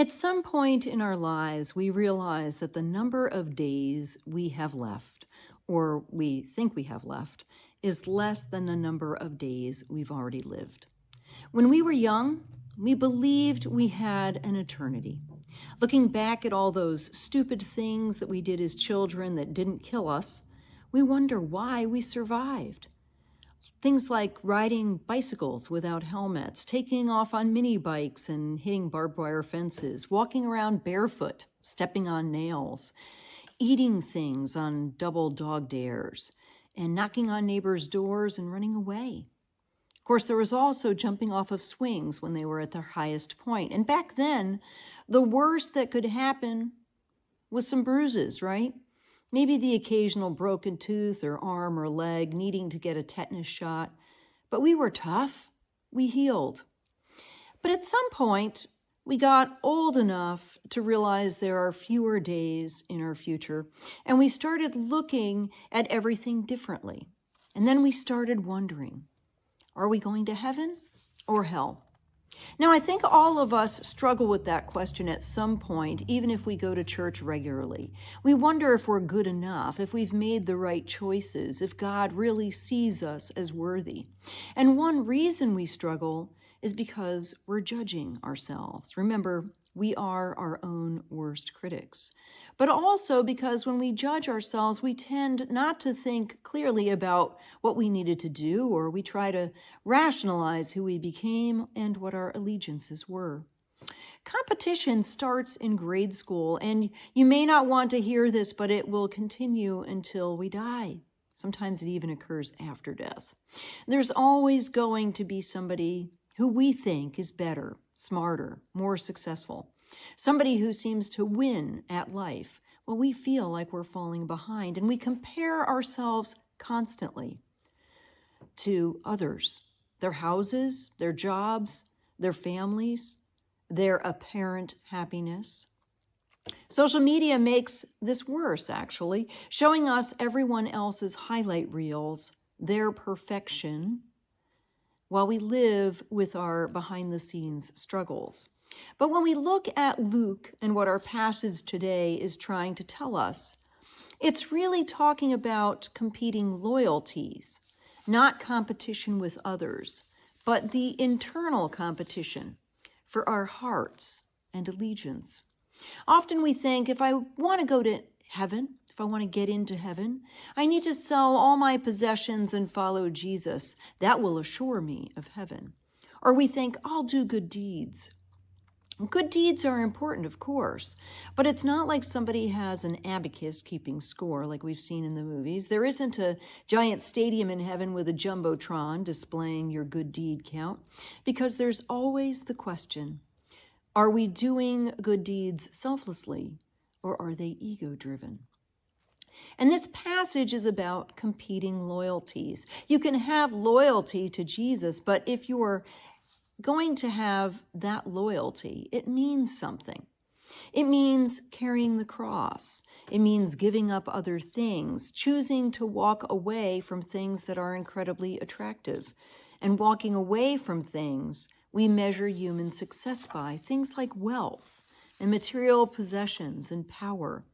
At some point in our lives, we realize that the number of days we have left, or we think we have left, is less than the number of days we've already lived. When we were young, we believed we had an eternity. Looking back at all those stupid things that we did as children that didn't kill us, we wonder why we survived. Things like riding bicycles without helmets, taking off on mini bikes and hitting barbed wire fences, walking around barefoot, stepping on nails, eating things on double dog dares, and knocking on neighbors' doors and running away. Of course, there was also jumping off of swings when they were at their highest point. And back then, the worst that could happen was some bruises, right? Maybe the occasional broken tooth or arm or leg needing to get a tetanus shot. But we were tough. We healed. But at some point, we got old enough to realize there are fewer days in our future, and we started looking at everything differently. And then we started wondering, are we going to heaven or hell? Now, I think all of us struggle with that question at some point, even if we go to church regularly. We wonder if we're good enough, if we've made the right choices, if God really sees us as worthy. And one reason we struggle is because we're judging ourselves. Remember, we are our own worst critics. But also because when we judge ourselves, we tend not to think clearly about what we needed to do, or we try to rationalize who we became and what our allegiances were. Competition starts in grade school, and you may not want to hear this, but it will continue until we die. Sometimes it even occurs after death. There's always going to be somebody who we think is better, smarter, more successful. Somebody who seems to win at life. Well, we feel like we're falling behind, and we compare ourselves constantly to others, their houses, their jobs, their families, their apparent happiness. Social media makes this worse, actually, showing us everyone else's highlight reels, their perfection, while we live with our behind-the-scenes struggles. But when we look at Luke and what our passage today is trying to tell us, it's really talking about competing loyalties, not competition with others, but the internal competition for our hearts and allegiance. Often we think, if I want to go to heaven, if I want to get into heaven, I need to sell all my possessions and follow Jesus. That will assure me of heaven. Or we think, I'll do good deeds. Good deeds are important, of course, but it's not like somebody has an abacus keeping score like we've seen in the movies. There isn't a giant stadium in heaven with a jumbotron displaying your good deed count, because there's always the question, are we doing good deeds selflessly, or are they ego-driven? And this passage is about competing loyalties. You can have loyalty to Jesus, but if you're going to have that loyalty, it means something. It means carrying the cross. It means giving up other things, choosing to walk away from things that are incredibly attractive. And walking away from things we measure human success by, things like wealth and material possessions and power.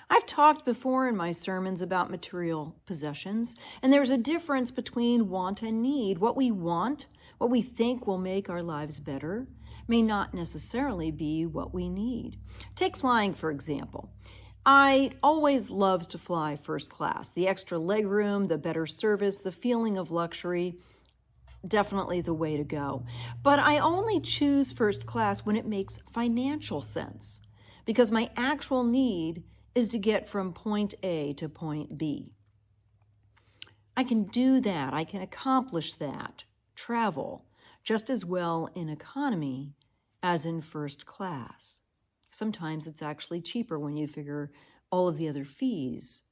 I've talked before in my sermons about material possessions, and there's a difference between want and need. What we want, what we think will make our lives better, may not necessarily be what we need. Take flying, for example. I always loved to fly first class. The extra legroom, the better service, the feeling of luxury, definitely the way to go. But I only choose first class when it makes financial sense, because my actual need is to get from point A to point B. I can do that. I can accomplish that, travel, just as well in economy as in first class. Sometimes it's actually cheaper when you figure all of the other fees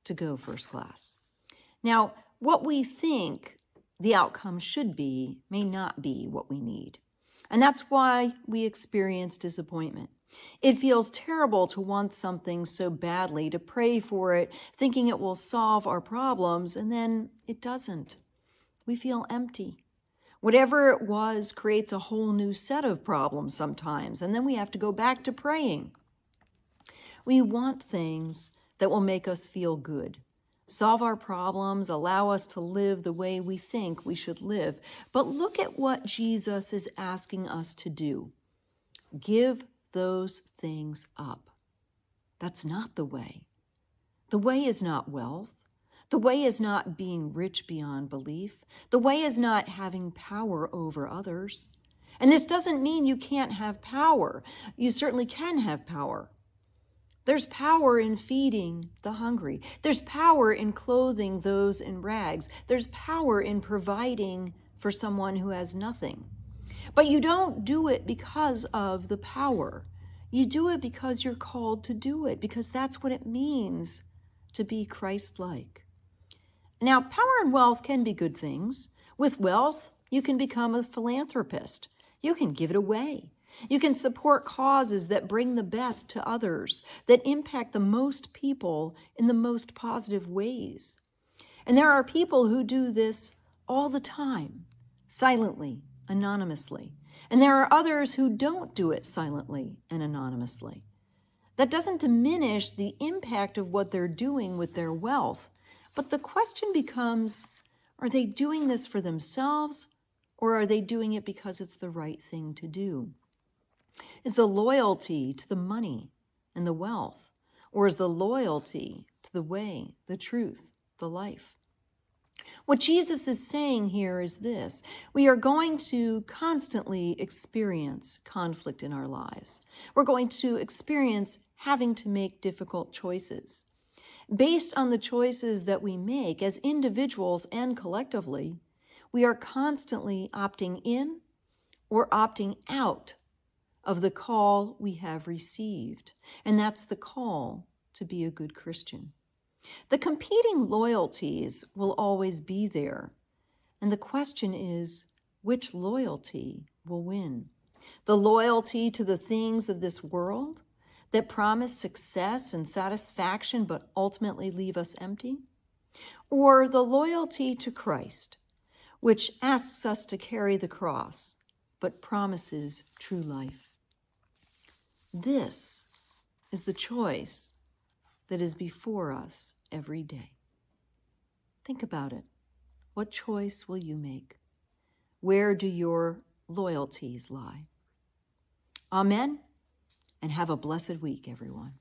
to go first class. Now, what we think the outcome should be may not be what we need. And that's why we experience disappointment. It feels terrible to want something so badly, to pray for it, thinking it will solve our problems, and then it doesn't. We feel empty. Whatever it was creates a whole new set of problems sometimes, and then we have to go back to praying. We want things that will make us feel good, solve our problems, allow us to live the way we think we should live. But look at what Jesus is asking us to do. Give those things up. That's not the way. The way is not wealth. The way is not being rich beyond belief. The way is not having power over others. And this doesn't mean you can't have power. You certainly can have power. There's power in feeding the hungry. There's power in clothing those in rags. There's power in providing for someone who has nothing. But you don't do it because of the power. You do it because you're called to do it, because that's what it means to be Christ-like. Now, power and wealth can be good things. With wealth, you can become a philanthropist. You can give it away. You can support causes that bring the best to others, that impact the most people in the most positive ways. And there are people who do this all the time, silently, anonymously. And there are others who don't do it silently and anonymously. That doesn't diminish the impact of what they're doing with their wealth. But the question becomes, are they doing this for themselves, or are they doing it because it's the right thing to do? Is the loyalty to the money and the wealth, or is the loyalty to the way, the truth, the life? What Jesus is saying here is this: we are going to constantly experience conflict in our lives. We're going to experience having to make difficult choices. Based on the choices that we make as individuals and collectively, we are constantly opting in or opting out of the call we have received, and that's the call to be a good Christian. The competing loyalties will always be there, and the question is, which loyalty will win? The loyalty to the things of this world that promise success and satisfaction but ultimately leave us empty? Or the loyalty to Christ, which asks us to carry the cross but promises true life? This is the choice that is before us every day. Think about it. What choice will you make? Where do your loyalties lie? Amen, and have a blessed week, everyone.